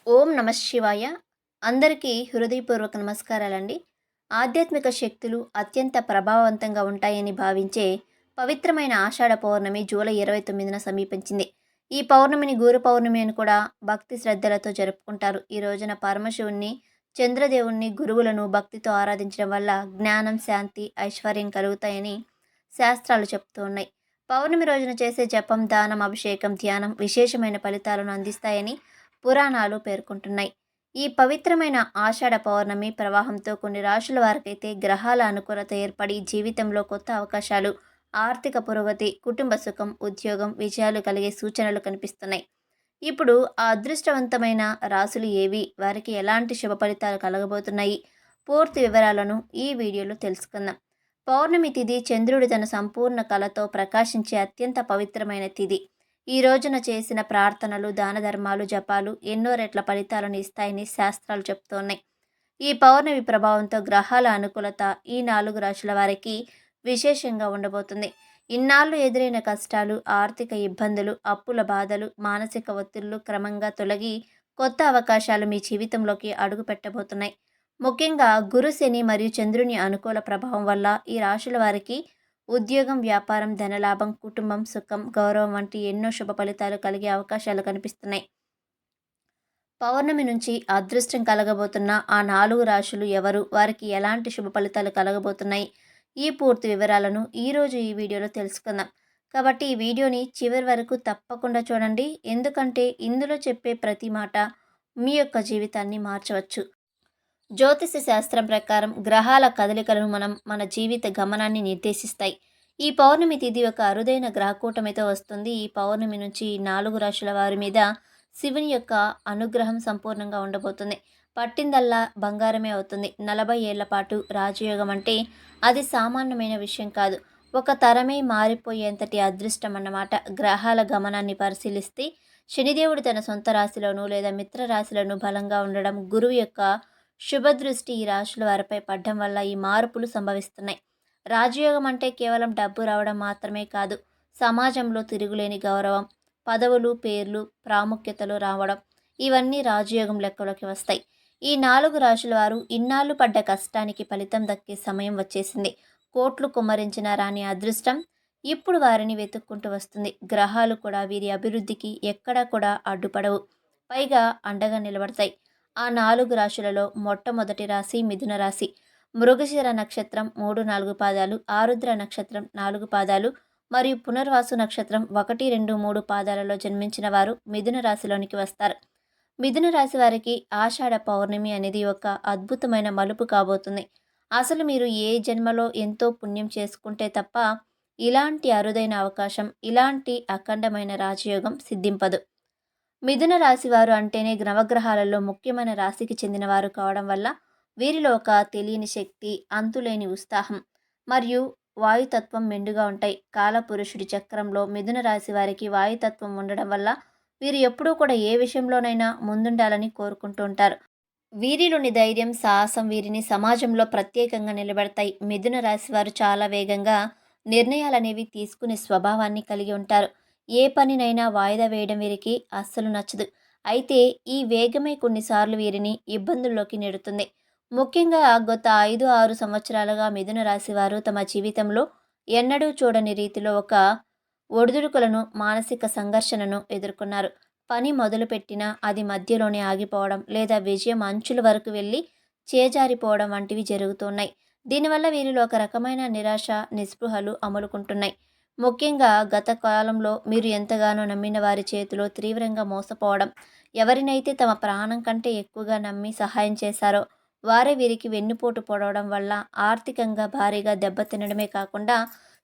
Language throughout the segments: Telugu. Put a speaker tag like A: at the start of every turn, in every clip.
A: ఓం నమ శివాయ. అందరికీ హృదయపూర్వక నమస్కారాలండి. ఆధ్యాత్మిక శక్తులు అత్యంత ప్రభావవంతంగా ఉంటాయని భావించే పవిత్రమైన ఆషాఢ పౌర్ణమి జూలై 29న సమీపించింది. ఈ పౌర్ణమిని గురు పౌర్ణమి అని కూడా భక్తి శ్రద్ధలతో జరుపుకుంటారు. ఈ రోజున పరమశివుణ్ణి, చంద్రదేవుణ్ణి, గురువులను భక్తితో ఆరాధించడం వల్ల జ్ఞానం, శాంతి, ఐశ్వర్యం కలుగుతాయని శాస్త్రాలు చెప్తూ ఉన్నాయి. పౌర్ణమి రోజున చేసే జపం, దానం, అభిషేకం, ధ్యానం విశేషమైన ఫలితాలను అందిస్తాయని పురాణాలు పేర్కొంటున్నాయి. ఈ పవిత్రమైన ఆషాఢ పౌర్ణమి ప్రవాహంతో కొన్ని రాశుల వారికైతే గ్రహాల అనుకూలత ఏర్పడి జీవితంలో కొత్త అవకాశాలు, ఆర్థిక పురోగతి, కుటుంబ సుఖం, ఉద్యోగం, విజయాలు కలిగే సూచనలు కనిపిస్తున్నాయి. ఇప్పుడు ఆ అదృష్టవంతమైన రాశులు ఏవి, వారికి ఎలాంటి శుభ ఫలితాలు కలగబోతున్నాయి, పూర్తి వివరాలను ఈ వీడియోలో తెలుసుకుందాం. పౌర్ణమి తిథి చంద్రుడు తన సంపూర్ణ కళతో ప్రకాశించే అత్యంత పవిత్రమైన తిథి. ఈ రోజున చేసిన ప్రార్థనలు, దాన ధర్మాలు, జపాలు ఎన్నో రెట్ల ఫలితాలను ఇస్తాయని శాస్త్రాలు చెప్తున్నాయి. ఈ పౌర్ణమి ప్రభావంతో గ్రహాల అనుకూలత ఈ 4 రాశుల వారికి విశేషంగా ఉండబోతుంది. ఇన్నాళ్ళు ఎదురైన కష్టాలు, ఆర్థిక ఇబ్బందులు, అప్పుల బాధలు, మానసిక ఒత్తిళ్లు క్రమంగా తొలగి కొత్త అవకాశాలు మీ జీవితంలోకి అడుగు పెట్టబోతున్నాయి. ముఖ్యంగా గురు, శని మరియు చంద్రుని అనుకూల ప్రభావం వల్ల ఈ రాశుల వారికి ఉద్యోగం, వ్యాపారం, ధనలాభం, కుటుంబం, సుఖం, గౌరవం వంటి ఎన్నో శుభ ఫలితాలు కలిగే అవకాశాలు కనిపిస్తున్నాయి. పౌర్ణమి నుంచి అదృష్టం కలగబోతున్న ఆ 4 రాశులు ఎవరు, వారికి ఎలాంటి శుభ ఫలితాలు కలగబోతున్నాయి, ఈ పూర్తి వివరాలను ఈరోజు ఈ వీడియోలో తెలుసుకుందాం. కాబట్టి ఈ వీడియోని చివరి వరకు తప్పకుండా చూడండి. ఎందుకంటే ఇందులో చెప్పే ప్రతి మాట మీ యొక్క జీవితాన్ని మార్చవచ్చు. జ్యోతిష శాస్త్రం ప్రకారం గ్రహాల కదలికలను మన జీవిత గమనాన్ని నిర్దేశిస్తాయి. ఈ పౌర్ణమి తిథి ఒక అరుదైన గ్రహకూటమితో వస్తుంది. ఈ పౌర్ణమి నుంచి 4 రాశుల వారి మీద శివుని యొక్క అనుగ్రహం సంపూర్ణంగా ఉండబోతుంది. పట్టిందల్లా బంగారమే అవుతుంది. 40 ఏళ్ల పాటు రాజయోగం అంటే అది సామాన్యమైన విషయం కాదు. ఒక తరమే మారిపోయేంతటి అదృష్టం అన్నమాట. గ్రహాల గమనాన్ని పరిశీలిస్తే శనిదేవుడు తన సొంత రాశిలోనూ లేదా మిత్ర రాశిలోనూ బలంగా ఉండడం, గురువు యొక్క శుభదృష్టి ఈ రాశుల వారిపై పడ్డం వల్ల ఈ మార్పులు సంభవిస్తున్నాయి. రాజయోగం అంటే కేవలం డబ్బు రావడం మాత్రమే కాదు. సమాజంలో తిరుగులేని గౌరవం, పదవులు, పేర్లు, ప్రాముఖ్యతలు రావడం, ఇవన్నీ రాజయోగం లెక్కలోకి వస్తాయి. ఈ 4 రాశుల వారు ఇన్నాళ్ళు పడ్డ కష్టానికి ఫలితం దక్కే సమయం వచ్చేసింది. కోట్లు కుమ్మరించిన రాని అదృష్టం ఇప్పుడు వారిని వెతుక్కుంటూ వస్తుంది. గ్రహాలు కూడా వీరి అభివృద్ధికి ఎక్కడా కూడా అడ్డుపడవు, పైగా అండగా నిలబడతాయి. ఆ 4 రాశులలో మొట్టమొదటి రాశి మిథున రాశి. మృగశిర నక్షత్రం 3, 4 పాదాలు, ఆరుద్ర నక్షత్రం 4 పాదాలు మరియు పునర్వాసు నక్షత్రం 1, 2, 3 పాదాలలో జన్మించిన వారు మిథున రాశిలోనికి వస్తారు. మిథున రాశి వారికి ఆషాఢ పౌర్ణమి అనేది ఒక అద్భుతమైన మలుపు కాబోతుంది. అసలు మీరు ఏ జన్మలో ఎంతో పుణ్యం చేసుకుంటే తప్ప ఇలాంటి అరుదైన అవకాశం, ఇలాంటి అఖండమైన రాజయోగం సిద్ధింపదు. మిథున రాశి వారు అంటేనే నవగ్రహాలలో ముఖ్యమైన రాశికి చెందినవారు కావడం వల్ల వీరిలో ఒక తెలియని శక్తి, అంతులేని ఉత్సాహం మరియు వాయుతత్వం మెండుగా ఉంటాయి. కాలపురుషుడి చక్రంలో మిథున రాశి వారికి వాయుతత్వం ఉండడం వల్ల వీరు ఎప్పుడూ కూడా ఏ విషయంలోనైనా ముందుండాలని కోరుకుంటూ ఉంటారు. వీరిలోని ధైర్యం, సాహసం వీరిని సమాజంలో ప్రత్యేకంగా నిలబెడతాయి. మిథున రాశి వారు చాలా వేగంగా నిర్ణయాలనేవి తీసుకునే స్వభావాన్ని కలిగి ఉంటారు. ఏ పనినైనా వాయిదా వేయడం వీరికి అస్సలు నచ్చదు. అయితే ఈ వేగమే కొన్నిసార్లు వీరిని ఇబ్బందుల్లోకి నెడుతుంది. ముఖ్యంగా గత 5, 6 సంవత్సరాలుగా మిథున రాశి వారు తమ జీవితంలో ఎన్నడూ చూడని రీతిలో ఒక ఒడిదుడుకులను, మానసిక సంఘర్షణను ఎదుర్కొన్నారు. పని మొదలుపెట్టినా అది మధ్యలోనే ఆగిపోవడం లేదా విజయం అంచుల వరకు వెళ్ళి చేజారిపోవడం వంటివి జరుగుతున్నాయి. దీనివల్ల వీరిలో ఒక రకమైన నిరాశ, నిస్పృహలు అమలుకుంటున్నాయి. ముఖ్యంగా గత కాలంలో మీరు ఎంతగానో నమ్మిన వారి చేతిలో తీవ్రంగా మోసపోవడం, ఎవరినైతే తమ ప్రాణం కంటే ఎక్కువగా నమ్మి సహాయం చేశారో వారే వీరికి వెన్నుపోటు పొడవడం వల్ల ఆర్థికంగా భారీగా దెబ్బతినడమే కాకుండా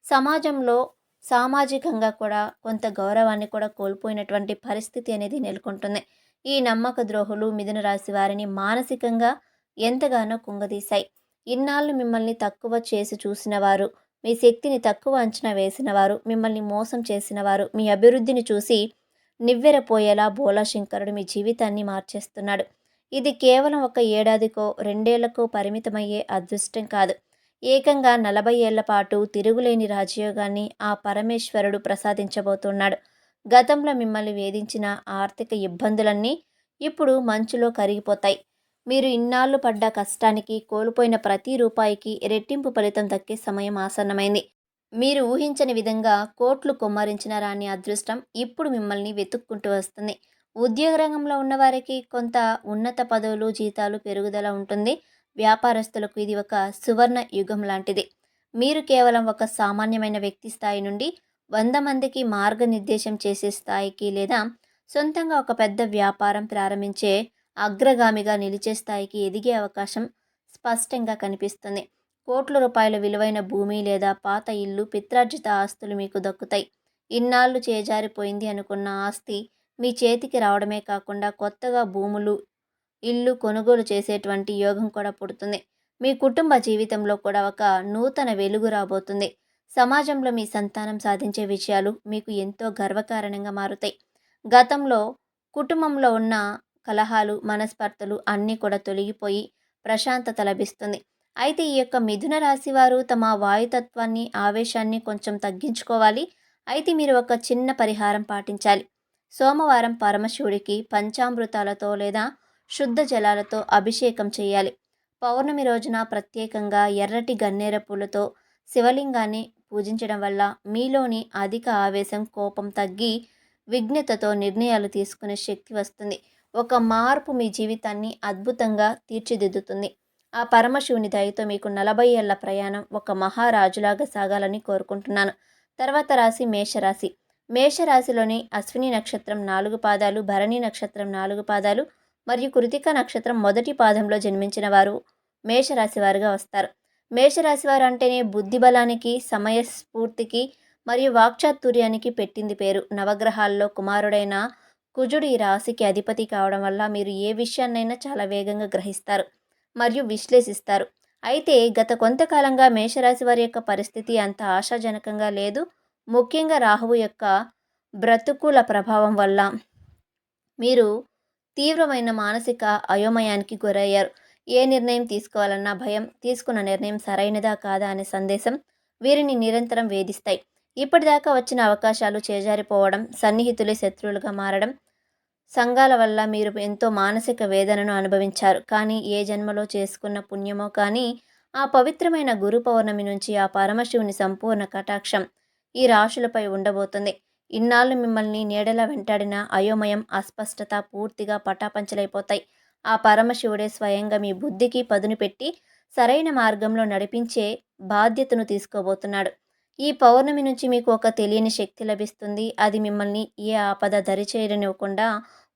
A: సమాజంలో సామాజికంగా కూడా కొంత గౌరవాన్ని కూడా కోల్పోయినటువంటి పరిస్థితి అనేది నెలకొంటుంది. ఈ నమ్మక ద్రోహులు మిథున రాశి వారిని మానసికంగా ఎంతగానో కుంగదీశాయి. ఇన్నాళ్ళు మిమ్మల్ని తక్కువ చేసి చూసిన వారు, మీ శక్తిని తక్కువ అంచనా వేసిన వారు, మిమ్మల్ని మోసం చేసిన వారు, మీ అభివృద్ధిని చూసి నివ్వెరపోయేలా బోలాశంకరుడు మీ జీవితాన్ని మార్చేస్తున్నాడు. ఇది కేవలం ఒక ఏడాదికో, 2 ఏళ్లకో పరిమితమయ్యే అదృష్టం కాదు. ఏకంగా 40 ఏళ్ల పాటు తిరుగులేని రాజయోగాన్ని ఆ పరమేశ్వరుడు ప్రసాదించబోతున్నాడు. గతంలో మిమ్మల్ని వేధించిన ఆర్థిక ఇబ్బందులన్నీ ఇప్పుడు మంచులో కరిగిపోతాయి. మీరు ఇన్నాళ్ళు పడ్డ కష్టానికి, కోల్పోయిన ప్రతి రూపాయికి రెట్టింపు ఫలితం దక్కే సమయం ఆసన్నమైంది. మీరు ఊహించని విధంగా కోట్లు కుమ్మరించిన రాని అదృష్టం ఇప్పుడు మిమ్మల్ని వెతుక్కుంటూ వస్తుంది. ఉద్యోగ రంగంలో ఉన్నవారికి కొంత ఉన్నత పదవులు, జీతాలు పెరుగుదల ఉంటుంది. వ్యాపారస్తులకు ఇది ఒక సువర్ణ యుగం లాంటిది. మీరు కేవలం ఒక సామాన్యమైన వ్యక్తి స్థాయి నుండి 100 మందికి మార్గనిర్దేశం చేసే స్థాయికి, లేదా సొంతంగా ఒక పెద్ద వ్యాపారం ప్రారంభించే అగ్రగామిగా నిలిచే స్థాయికి ఎదిగే అవకాశం స్పష్టంగా కనిపిస్తుంది. కోట్ల రూపాయల విలువైన భూమి లేదా పాత ఇల్లు, పిత్రార్జిత ఆస్తులు మీకు దక్కుతాయి. ఇన్నాళ్ళు చేజారిపోయింది అనుకున్న ఆస్తి మీ చేతికి రావడమే కాకుండా కొత్తగా భూములు, ఇల్లు కొనుగోలు చేసేటువంటి యోగం కూడా పుడుతుంది. మీ కుటుంబ జీవితంలో కూడా ఒక నూతన వెలుగు రాబోతుంది. సమాజంలో మీ సంతానం సాధించే విజయాలు మీకు ఎంతో గర్వకారణంగా మారుతాయి. గతంలో కుటుంబంలో ఉన్న కలహాలు, మనస్పర్ధలు అన్నీ కూడా తొలగిపోయి ప్రశాంతత లభిస్తుంది. అయితే ఈ యొక్క మిథున రాశి వారు తమ వాయుతత్వాన్ని, ఆవేశాన్ని కొంచెం తగ్గించుకోవాలి. అయితే మీరు ఒక చిన్న పరిహారం పాటించాలి. సోమవారం పరమశివుడికి పంచామృతాలతో లేదా శుద్ధ జలాలతో అభిషేకం చేయాలి. పౌర్ణమి రోజున ప్రత్యేకంగా ఎర్రటి గన్నేర పూలతో శివలింగాన్ని పూజించడం వల్ల మీలోని అధిక ఆవేశం, కోపం తగ్గి విజ్ఞతతో నిర్ణయాలు తీసుకునే శక్తి వస్తుంది. ఒక మార్పు మీ జీవితాన్ని అద్భుతంగా తీర్చిదిద్దుతుంది. ఆ పరమశివుని దయతో మీకు 40 ఏళ్ల ప్రయాణం ఒక మహారాజులాగా సాగాలని కోరుకుంటున్నాను. తర్వాత రాశి మేషరాశి. మేషరాశిలోని అశ్విని నక్షత్రం 4 పాదాలు, భరణి నక్షత్రం 4 పాదాలు మరియు కృతిక నక్షత్రం మొదటి పాదంలో జన్మించిన వారు మేషరాశి వారుగా వస్తారు. మేషరాశి వారు అంటేనే బుద్ధిబలానికి, సమయస్ఫూర్తికి మరియు వాక్చాతుర్యానికి పెట్టింది పేరు. నవగ్రహాల్లో కుమారుడైన కుజుడు ఈ రాశికి అధిపతి కావడం వల్ల మీరు ఏ విషయాన్నైనా చాలా వేగంగా గ్రహిస్తారు మరియు విశ్లేషిస్తారు. అయితే గత కొంతకాలంగా మేషరాశి వారి యొక్క పరిస్థితి అంత ఆశాజనకంగా లేదు. ముఖ్యంగా రాహువు యొక్క బ్రతుకుల ప్రభావం వల్ల మీరు తీవ్రమైన మానసిక అయోమయానికి గురయ్యారు. ఏ నిర్ణయం తీసుకోవాలన్నా భయం, తీసుకున్న నిర్ణయం సరైనదా కాదా అనే సందేశం వీరిని నిరంతరం వేధిస్తాయి. ఇప్పటిదాకా వచ్చిన అవకాశాలు చేజారిపోవడం, సన్నిహితులే శత్రువులుగా మారడం, సంఘాల వల్ల మీరు ఎంతో మానసిక వేదనను అనుభవించారు. కానీ ఏ జన్మలో చేసుకున్న పుణ్యమో కానీ ఆ పవిత్రమైన గురు పౌర్ణమి నుంచి ఆ పరమశివుని సంపూర్ణ కటాక్షం ఈ రాశులపై ఉండబోతుంది. ఇన్నాళ్ళు మిమ్మల్ని నీడలా వెంటాడిన అయోమయం, అస్పష్టత పూర్తిగా పటాపంచలైపోతాయి. ఆ పరమశివుడే స్వయంగా మీ బుద్ధికి పదును పెట్టి సరైన మార్గంలో నడిపించే బాధ్యతను తీసుకోబోతున్నాడు. ఈ పౌర్ణమి నుంచి మీకు ఒక తెలియని శక్తి లభిస్తుంది. అది మిమ్మల్ని ఏ ఆపద దరిచేరనివ్వకుండా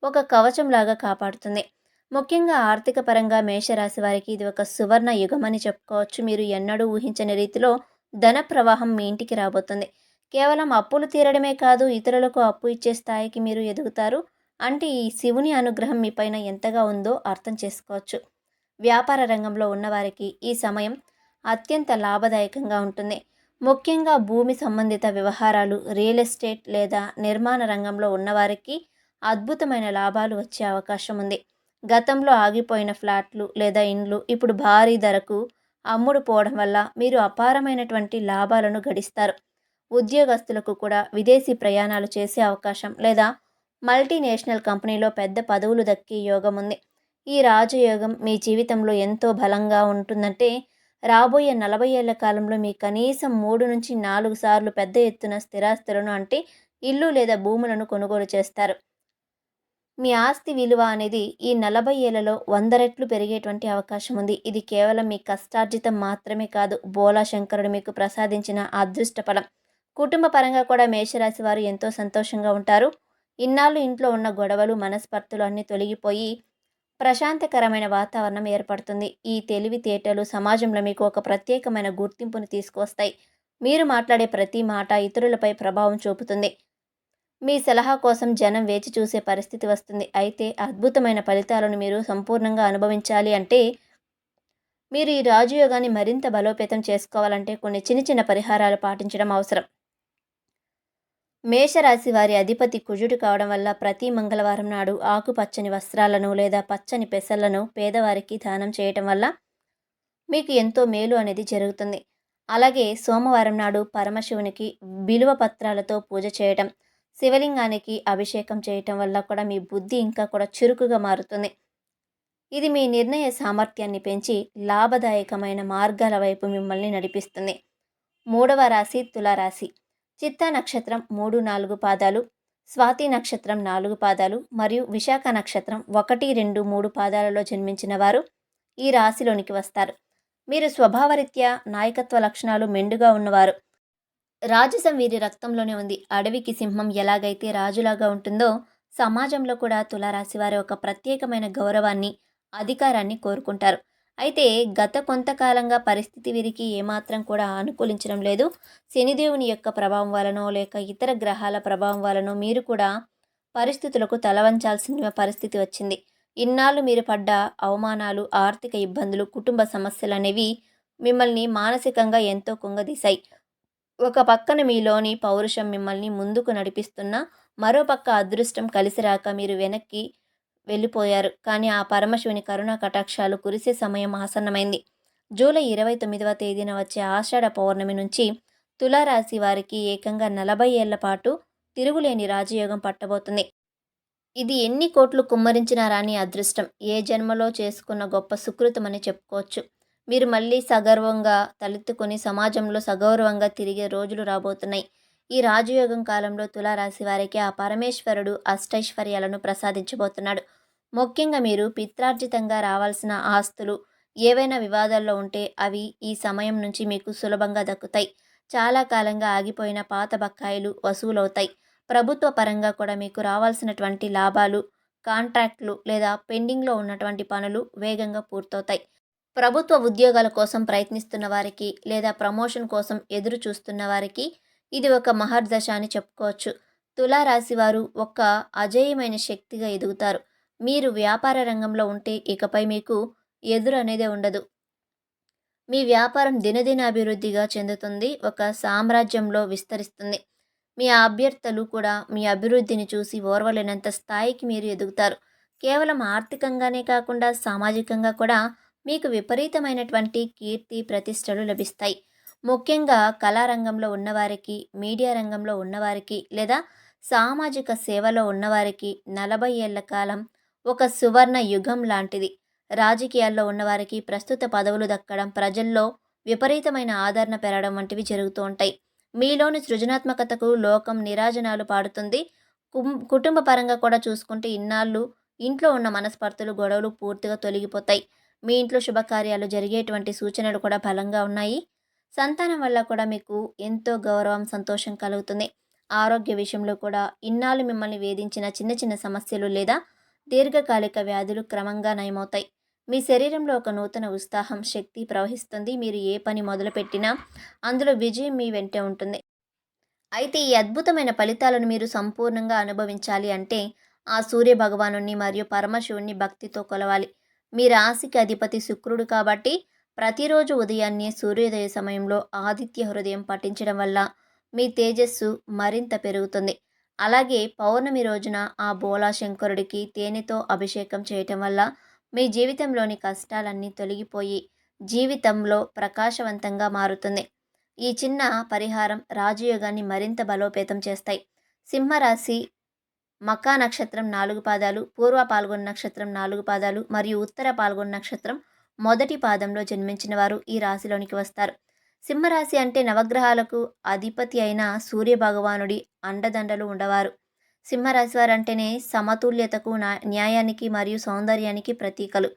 A: ఒక కవచంలాగా కాపాడుతుంది. ముఖ్యంగా ఆర్థిక పరంగా మేషరాశి వారికి ఇది ఒక సువర్ణ యుగమని చెప్పుకోవచ్చు. మీరు ఎన్నడూ ఊహించని రీతిలో ధన ప్రవాహం మీ ఇంటికి రాబోతుంది. కేవలం అప్పులు తీరడమే కాదు, ఇతరులకు అప్పు ఇచ్చే స్థాయికి మీరు ఎదుగుతారు. అంటే ఈ శివుని అనుగ్రహం మీపైన ఎంతగా ఉందో అర్థం చేసుకోవచ్చు. వ్యాపార రంగంలో ఉన్నవారికి ఈ సమయం అత్యంత లాభదాయకంగా ఉంటుంది. ముఖ్యంగా భూమి సంబంధిత వ్యవహారాలు, రియల్ ఎస్టేట్ లేదా నిర్మాణ రంగంలో ఉన్నవారికి అద్భుతమైన లాభాలు వచ్చే అవకాశం ఉంది. గతంలో ఆగిపోయిన ఫ్లాట్లు లేదా ఇండ్లు ఇప్పుడు భారీ ధరకు అమ్ముడు పోవడం వల్ల మీరు అపారమైనటువంటి లాభాలను గడిస్తారు. ఉద్యోగస్తులకు కూడా విదేశీ ప్రయాణాలు చేసే అవకాశం లేదా మల్టీనేషనల్ కంపెనీలో పెద్ద పదవులు దక్కే యోగం ఉంది. ఈ రాజయోగం మీ జీవితంలో ఎంతో బలంగా ఉంటుందంటే రాబోయే 40 ఏళ్ల కాలంలో మీ కనీసం 3 నుంచి 4 సార్లు పెద్ద ఎత్తున స్థిరాస్తులను అంటే ఇల్లు లేదా భూములను కొనుగోలు చేస్తారు. మీ ఆస్తి విలువ అనేది ఈ 40 ఏళ్లలో 100 రెట్లు పెరిగేటువంటి అవకాశం ఉంది. ఇది కేవలం మీ కష్టార్జితం మాత్రమే కాదు, బోలా శంకరుడు మీకు ప్రసాదించిన అదృష్ట ఫలం. కుటుంబ పరంగా కూడా మేషరాశి వారు ఎంతో సంతోషంగా ఉంటారు. ఇన్నాళ్ళు ఇంట్లో ఉన్న గొడవలు, మనస్పర్ధలు అన్నీ తొలగిపోయి ప్రశాంతకరమైన వాతావరణం ఏర్పడుతుంది. ఈ తెలివితేటలు సమాజంలో మీకు ఒక ప్రత్యేకమైన గుర్తింపును తీసుకువస్తాయి. మీరు మాట్లాడే ప్రతి మాట ఇతరులపై ప్రభావం చూపుతుంది. మీ సలహా కోసం జనం వేచి చూసే పరిస్థితి వస్తుంది. అయితే అద్భుతమైన ఫలితాలను మీరు సంపూర్ణంగా అనుభవించాలి అంటే మీరు ఈ రాజయోగాన్ని మరింత బలోపేతం చేసుకోవాలంటే కొన్ని చిన్న చిన్న పరిహారాలు పాటించడం అవసరం. మేషరాశి వారి అధిపతి కుజుడు కావడం వల్ల ప్రతి మంగళవారం నాడు ఆకుపచ్చని వస్త్రాలను లేదా పచ్చని పెసలను పేదవారికి దానం చేయటం వల్ల మీకు ఎంతో మేలు అనేది జరుగుతుంది. అలాగే సోమవారం నాడు పరమశివునికి బిలువ పత్రాలతో పూజ చేయటం, శివలింగానికి అభిషేకం చేయటం వల్ల కూడా మీ బుద్ధి ఇంకా కూడా చురుకుగా మారుతుంది. ఇది మీ నిర్ణయ సామర్థ్యాన్ని పెంచి లాభదాయకమైన మార్గాల వైపు మిమ్మల్ని నడిపిస్తుంది. మూడవ రాశి తులారాశి. చిత్తా నక్షత్రం 3, 4 పాదాలు, స్వాతి నక్షత్రం 4 పాదాలు మరియు విశాఖ నక్షత్రం 1, 2, 3 పాదాలలో జన్మించిన వారు ఈ రాశిలోనికి వస్తారు. మీరు స్వభావరీత్యా నాయకత్వ లక్షణాలు మెండుగా ఉన్నవారు. రాజసం వీరి రక్తంలోనే ఉంది. అడవికి సింహం ఎలాగైతే రాజులాగా ఉంటుందో సమాజంలో కూడా తులారాశి వారి ఒక ప్రత్యేకమైన గౌరవాన్ని, అధికారాన్ని కోరుకుంటారు. అయితే గత కొంతకాలంగా పరిస్థితి వీరికి ఏమాత్రం కూడా అనుకూలించడం లేదు. శనిదేవుని యొక్క ప్రభావం వలనో లేక ఇతర గ్రహాల ప్రభావం వలనో మీరు కూడా పరిస్థితులకు తలవంచాల్సిన పరిస్థితి వచ్చింది. ఇన్నాళ్ళు మీరు పడ్డ అవమానాలు, ఆర్థిక ఇబ్బందులు, కుటుంబ సమస్యలనేవి మిమ్మల్ని మానసికంగా ఎంతో కుంగదీశాయి. ఒక పక్కన మీలోని పౌరుషం మిమ్మల్ని ముందుకు నడిపిస్తున్నా, మరోపక్క అదృష్టం కలిసి రాక మీరు వెనక్కి వెళ్ళిపోయారు. కానీ ఆ పరమశివుని కరుణా కటాక్షాలు కురిసే సమయం ఆసన్నమైంది. జూలై 29వ తేదీన వచ్చే ఆషాఢ పౌర్ణమి నుంచి తులారాశి వారికి ఏకంగా 40 ఏళ్ల పాటు తిరుగులేని రాజయోగం పట్టబోతుంది. ఇది ఎన్ని కోట్లు కుమ్మరించినా రాని అదృష్టం. ఏ జన్మలో చేసుకున్న గొప్ప సుకృతమని చెప్పుకోవచ్చు. మీరు మళ్ళీ సగర్వంగా తలెత్తుకొని సమాజంలో సగౌరవంగా తిరిగే రోజులు రాబోతున్నాయి. ఈ రాజయోగం కాలంలో తులారాశి వారికి ఆ పరమేశ్వరుడు అష్టైశ్వర్యాలను ప్రసాదించబోతున్నాడు. ముఖ్యంగా మీరు పిత్రార్జితంగా రావాల్సిన ఆస్తులు ఏవైనా వివాదాల్లో ఉంటే అవి ఈ సమయం నుంచి మీకు సులభంగా దక్కుతాయి. చాలా కాలంగా ఆగిపోయిన పాత బకాయిలు వసూలవుతాయి. ప్రభుత్వ పరంగా కూడా మీకు రావాల్సినటువంటి లాభాలు, కాంట్రాక్టులు లేదా పెండింగ్లో ఉన్నటువంటి పనులు వేగంగా పూర్తవుతాయి. ప్రభుత్వ ఉద్యోగాల కోసం ప్రయత్నిస్తున్న వారికి లేదా ప్రమోషన్ కోసం ఎదురు చూస్తున్న వారికి ఇది ఒక మహర్దశ అని చెప్పుకోవచ్చు. తులారాశి వారు ఒక అజేయమైన శక్తిగా ఎదుగుతారు. మీరు వ్యాపార రంగంలో ఉంటే ఇకపై మీకు ఎదురు అనేదే ఉండదు. మీ వ్యాపారం దినదిన అభివృద్ధిగా చెందుతుంది. ఒక సామ్రాజ్యంలో విస్తరిస్తుంది. మీ అభ్యర్థులు కూడా మీ అభివృద్ధిని చూసి ఓర్వలేనంత స్థాయికి మీరు ఎదుగుతారు. కేవలం ఆర్థికంగానే కాకుండా సామాజికంగా కూడా మీకు విపరీతమైనటువంటి కీర్తి ప్రతిష్టలు లభిస్తాయి. ముఖ్యంగా కళారంగంలో ఉన్నవారికి, మీడియా రంగంలో ఉన్నవారికి లేదా సామాజిక సేవలో ఉన్నవారికి 40 ఏళ్ల కాలం ఒక సువర్ణ యుగం లాంటిది. రాజకీయాల్లో ఉన్నవారికి ప్రస్తుత పదవులు దక్కడం, ప్రజల్లో విపరీతమైన ఆదరణ పెరగడం వంటివి జరుగుతూ ఉంటాయి. మీలోని సృజనాత్మకతకు లోకం నీరాజనాలు పాడుతుంది. కుటుంబ పరంగా కూడా చూసుకుంటే ఇన్నాళ్ళు ఇంట్లో ఉన్న మనస్పర్ధలు, గొడవలు పూర్తిగా తొలగిపోతాయి. మీ ఇంట్లో శుభకార్యాలు జరిగేటువంటి సూచనలు కూడా బలంగా ఉన్నాయి. సంతానం వల్ల కూడా మీకు ఎంతో గౌరవం, సంతోషం కలుగుతుంది. ఆరోగ్య విషయంలో కూడా ఇన్నాళ్ళు మిమ్మల్ని వేధించిన చిన్న చిన్న సమస్యలు లేదా దీర్ఘకాలిక వ్యాధులు క్రమంగా నయమవుతాయి. మీ శరీరంలో ఒక నూతన ఉత్సాహం, శక్తి ప్రవహిస్తుంది. మీరు ఏ పని మొదలుపెట్టినా అందులో విజయం మీ వెంటే ఉంటుంది. అయితే ఈ అద్భుతమైన ఫలితాలను మీరు సంపూర్ణంగా అనుభవించాలి అంటే ఆ సూర్య భగవానుని మరియు పరమశివుని భక్తితో కొలవాలి. మీ రాశికి అధిపతి శుక్రుడు కాబట్టి ప్రతిరోజు ఉదయాన్నే సూర్యోదయ సమయంలో ఆదిత్య హృదయం పఠించడం వల్ల మీ తేజస్సు మరింత పెరుగుతుంది. అలాగే పౌర్ణమి రోజున ఆ బోలా శంకరుడికి తేనెతో అభిషేకం చేయటం వల్ల మీ జీవితంలోని కష్టాలన్నీ తొలగిపోయి జీవితంలో ప్రకాశవంతంగా మారుతుంది. ఈ చిన్న పరిహారం రాజయోగాన్ని మరింత బలోపేతం చేస్తాయి. సింహరాశి మకా నక్షత్రం 4 పాదాలు, పూర్వ పాల్గొన నక్షత్రం 4 పాదాలు మరియు ఉత్తర పాల్గొన నక్షత్రం మొదటి పాదంలో జన్మించిన వారు ఈ రాశిలోనికి వస్తారు. సింహరాశి అంటే నవగ్రహాలకు అధిపతి అయిన సూర్య భగవానుడి అండదండలు ఉండవారు. సింహరాశి వారు అంటేనే సమతుల్యతకు, న్యాయానికి మరియు సౌందర్యానికి ప్రతీకలు.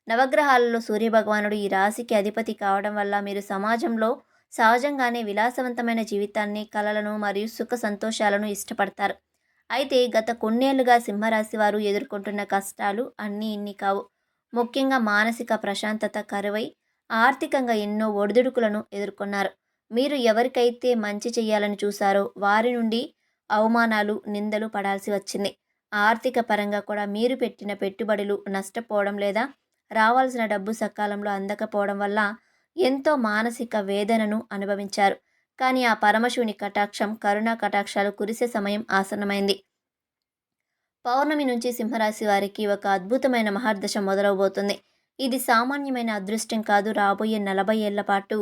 A: నవగ్రహాలలో సూర్యభగవానుడు ఈ రాశికి అధిపతి కావడం వల్ల మీరు సమాజంలో సహజంగానే విలాసవంతమైన జీవితాన్ని, కలలను మరియు సుఖ సంతోషాలను ఇష్టపడతారు. అయితే గత కొన్నేళ్లుగా సింహరాశి వారు ఎదుర్కొంటున్న కష్టాలు అన్నీ ఇన్ని కావు. ముఖ్యంగా మానసిక ప్రశాంతత కరువై ఆర్థికంగా ఎన్నో ఒడిదుడుకులను ఎదుర్కొన్నారు. మీరు ఎవరికైతే మంచి చేయాలని చూశారో వారి నుండి అవమానాలు, నిందలు పడాల్సి వచ్చింది. ఆర్థిక పరంగా కూడా మీరు పెట్టిన పెట్టుబడులు నష్టపోవడం లేదా రావాల్సిన డబ్బు సకాలంలో అందకపోవడం వల్ల ఎంతో మానసిక వేదనను అనుభవించారు. కానీ ఆ పరమశివుని కటాక్షం, కరుణా కటాక్షాలు కురిసే సమయం ఆసన్నమైంది. పౌర్ణమి నుంచి సింహరాశి వారికి ఒక అద్భుతమైన మహర్దశ మొదలవబోతుంది. ఇది సామాన్యమైన అదృష్టం కాదు. రాబోయే 40 ఏళ్ల పాటు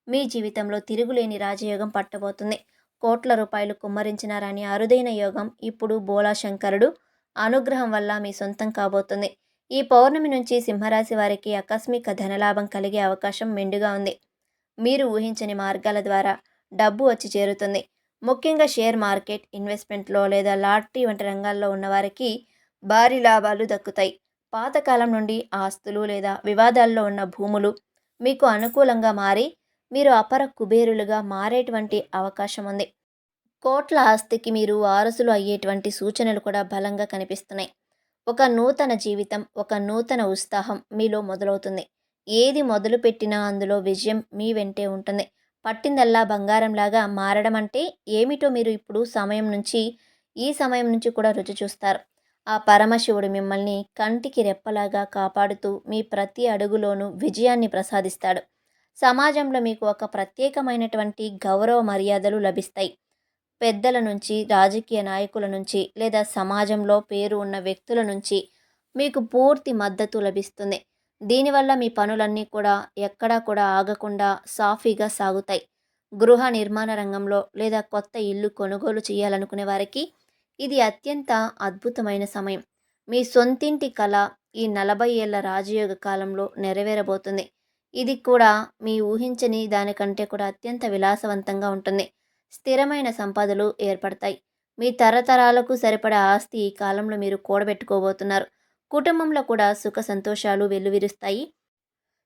A: మీ జీవితంలో తిరుగులేని రాజయోగం పట్టబోతుంది. కోట్ల రూపాయలు కుమ్మరించినారని అరుదైన యోగం ఇప్పుడు బోలా శంకరుడు అనుగ్రహం వల్ల మీ సొంతం కాబోతుంది. ఈ పౌర్ణమి నుంచి సింహరాశి వారికి ఆకస్మిక ధనలాభం కలిగే అవకాశం మెండుగా ఉంది. మీరు ఊహించని మార్గాల ద్వారా డబ్బు వచ్చి చేరుతుంది. ముఖ్యంగా షేర్ మార్కెట్, ఇన్వెస్ట్మెంట్లో లేదా లాటరీ వంటి రంగాల్లో ఉన్నవారికి భారీ లాభాలు దక్కుతాయి. పాతకాలం నుండి ఆస్తులు లేదా వివాదాల్లో ఉన్న భూములు మీకు అనుకూలంగా మారి మీరు అపర కుబేరులుగా మారేటువంటి అవకాశం ఉంది. కోట్ల ఆస్తికి మీరు వారసులు అయ్యేటువంటి సూచనలు కూడా బలంగా కనిపిస్తున్నాయి. ఒక నూతన జీవితం, ఒక నూతన ఉత్సాహం మీలో మొదలవుతుంది. ఏది మొదలుపెట్టినా అందులో విజయం మీ వెంటే ఉంటుంది. పట్టిందల్లా బంగారంలాగా మారడం అంటే ఏమిటో మీరు ఇప్పుడు ఈ సమయం నుంచి కూడా రుచి చూస్తారు. ఆ పరమశివుడు మిమ్మల్ని కంటికి రెప్పలాగా కాపాడుతూ మీ ప్రతి అడుగులోనూ విజయాన్ని ప్రసాదిస్తాడు. సమాజంలో మీకు ఒక ప్రత్యేకమైనటువంటి గౌరవ మర్యాదలు లభిస్తాయి. పెద్దల నుంచి, రాజకీయ నాయకుల నుంచి లేదా సమాజంలో పేరు ఉన్న వ్యక్తుల నుంచి మీకు పూర్తి మద్దతు లభిస్తుంది. దీనివల్ల మీ పనులన్నీ కూడా ఎక్కడా కూడా ఆగకుండా సాఫీగా సాగుతాయి. గృహ నిర్మాణ రంగంలో లేదా కొత్త ఇల్లు కొనుగోలు చేయాలనుకునే వారికి ఇది అత్యంత అద్భుతమైన సమయం. మీ సొంతింటి కల ఈ 40 ఏళ్ల రాజయోగ కాలంలో నెరవేరబోతుంది. ఇది కూడా మీ ఊహించని దానికంటే కూడా అత్యంత విలాసవంతంగా ఉంటుంది. స్థిరమైన సంపదలు ఏర్పడతాయి. మీ తరతరాలకు సరిపడా ఆస్తి ఈ కాలంలో మీరు కూడబెట్టుకోబోతున్నారు. కుటుంబంలో కూడా సుఖ సంతోషాలు వెల్లువిరుస్తాయి.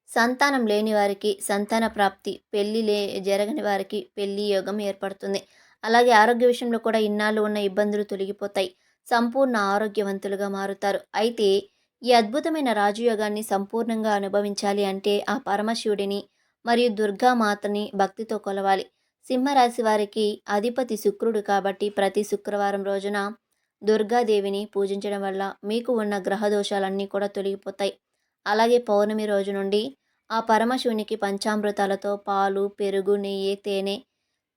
A: సంతానం లేని వారికి సంతాన ప్రాప్తి, జరగని వారికి పెళ్లి యోగం ఏర్పడుతుంది. అలాగే ఆరోగ్య విషయంలో కూడా ఇన్నాళ్ళు ఉన్న ఇబ్బందులు తొలగిపోతాయి. సంపూర్ణ ఆరోగ్యవంతులుగా మారుతారు. అయితే ఈ అద్భుతమైన రాజయోగాన్ని సంపూర్ణంగా అనుభవించాలి అంటే ఆ పరమశివుడిని మరియు దుర్గామాతని భక్తితో కొలవాలి. సింహరాశి వారికి అధిపతి శుక్రుడు కాబట్టి ప్రతి శుక్రవారం రోజున దుర్గాదేవిని పూజించడం వల్ల మీకు ఉన్న గ్రహ దోషాలన్నీ కూడా తొలగిపోతాయి. అలాగే పౌర్ణమి రోజు నుండి ఆ పరమశివునికి పంచామృతాలతో పాలు, పెరుగు, నెయ్యి, తేనె,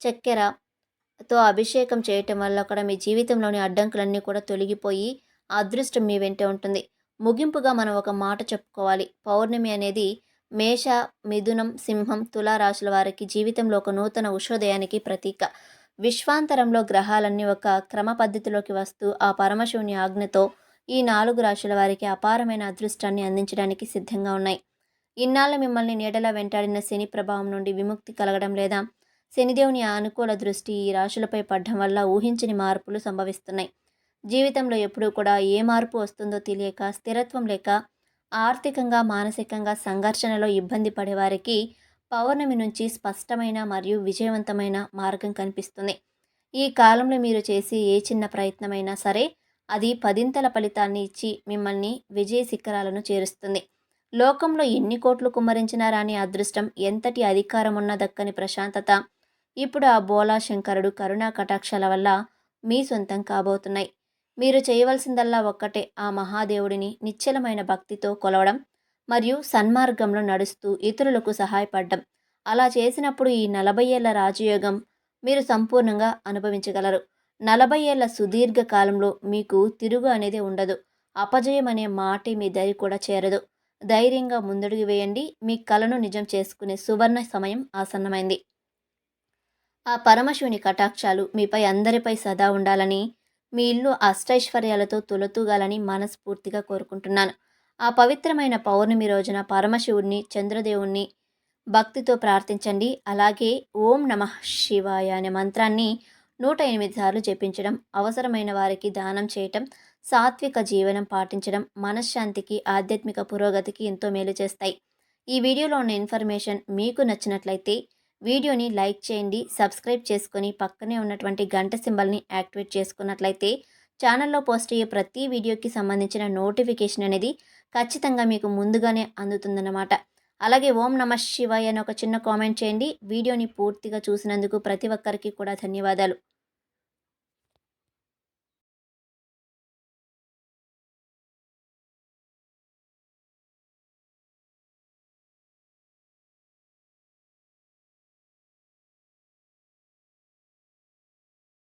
A: చక్కెరతో అభిషేకం చేయటం వల్ల కూడా మీ జీవితంలోని అడ్డంకులన్నీ కూడా తొలగిపోయి అదృష్టం మీ వెంటే ఉంటుంది. ముగింపుగా మనం ఒక మాట చెప్పుకోవాలి. పౌర్ణమి అనేది మేష, మిథునం, సింహం, తులా రాశుల వారికి జీవితంలో ఒక నూతన ఉషోదయానికి ప్రతీక. విశ్వాంతరంలో గ్రహాలన్నీ ఒక క్రమ పద్ధతిలోకి వస్తూ ఆ పరమశివుని ఆజ్ఞతో ఈ 4 రాశుల వారికి అపారమైన అదృష్టాన్ని అందించడానికి సిద్ధంగా ఉన్నాయి. ఇన్నాళ్ళు మిమ్మల్ని నీడలా వెంటాడిన శని ప్రభావం నుండి విముక్తి కలగడం లేదా శనిదేవుని అనుకూల దృష్టి ఈ రాశులపై పడడం వల్ల ఊహించని మార్పులు సంభవిస్తున్నాయి. జీవితంలో ఎప్పుడూ కూడా ఏ మార్పు వస్తుందో తెలియక, స్థిరత్వం లేక, ఆర్థికంగా, మానసికంగా సంఘర్షణలో ఇబ్బంది పడేవారికి పౌర్ణమి నుంచి స్పష్టమైన మరియు విజయవంతమైన మార్గం కనిపిస్తుంది. ఈ కాలంలో మీరు చేసే ఏ చిన్న ప్రయత్నమైనా సరే అది పదింతల ఫలితాన్ని ఇచ్చి మిమ్మల్ని విజయ శిఖరాలను చేరుస్తుంది. లోకంలో ఎన్ని కోట్లు కుమ్మరించినా రాని అదృష్టం, ఎంతటి అధికారం ఉన్న దక్కని ప్రశాంతత ఇప్పుడు ఆ బోలా శంకరుడు కరుణా కటాక్షాల వల్ల మీ సొంతం కాబోతున్నాయి. మీరు చేయవలసిందల్లా ఒక్కటే, ఆ మహాదేవుడిని నిశ్చలమైన భక్తితో కొలవడం మరియు సన్మార్గంలో నడుస్తూ ఇతరులకు సహాయపడడం. అలా చేసినప్పుడు ఈ 40 ఏళ్ల రాజయోగం మీరు సంపూర్ణంగా అనుభవించగలరు. 40 ఏళ్ల సుదీర్ఘ కాలంలో మీకు తిరుగు అనేది ఉండదు. అపజయం అనే మాటే మీ దరి కూడా చేరదు. ధైర్యంగా ముందడుగు వేయండి. మీ కలను నిజం చేసుకునే సువర్ణ సమయం ఆసన్నమైంది. ఆ పరమశివుని కటాక్షాలు మీపై అందరిపై సదా ఉండాలని, మీ ఇల్లు అష్టైశ్వర్యాలతో తులతూగాలని మనస్ఫూర్తిగా కోరుకుంటున్నాను. ఆ పవిత్రమైన పౌర్ణమి రోజున పరమశివుడిని, చంద్రదేవుణ్ణి భక్తితో ప్రార్థించండి. అలాగే ఓం నమః శివాయ అనే మంత్రాన్ని 108 సార్లు జపించడం, అవసరమైన వారికి దానం చేయటం, సాత్విక జీవనం పాటించడం మనశ్శాంతికి, ఆధ్యాత్మిక పురోగతికి ఎంతో మేలు చేస్తాయి. ఈ వీడియోలో ఉన్న ఇన్ఫర్మేషన్ మీకు నచ్చినట్లయితే వీడియోని లైక్ చేయండి. సబ్స్క్రైబ్ చేసుకొని పక్కనే ఉన్నటువంటి గంట సింబల్ని యాక్టివేట్ చేసుకున్నట్లయితే ఛానల్లో పోస్ట్ అయ్యే ప్రతి వీడియోకి సంబంధించిన నోటిఫికేషన్ అనేది ఖచ్చితంగా మీకు ముందుగానే అందుతుందన్నమాట. అలాగే ఓం నమః శివాయ అని ఒక చిన్న కామెంట్ చేయండి. వీడియోని పూర్తిగా చూసినందుకు ప్రతి ఒక్కరికి కూడా ధన్యవాదాలు.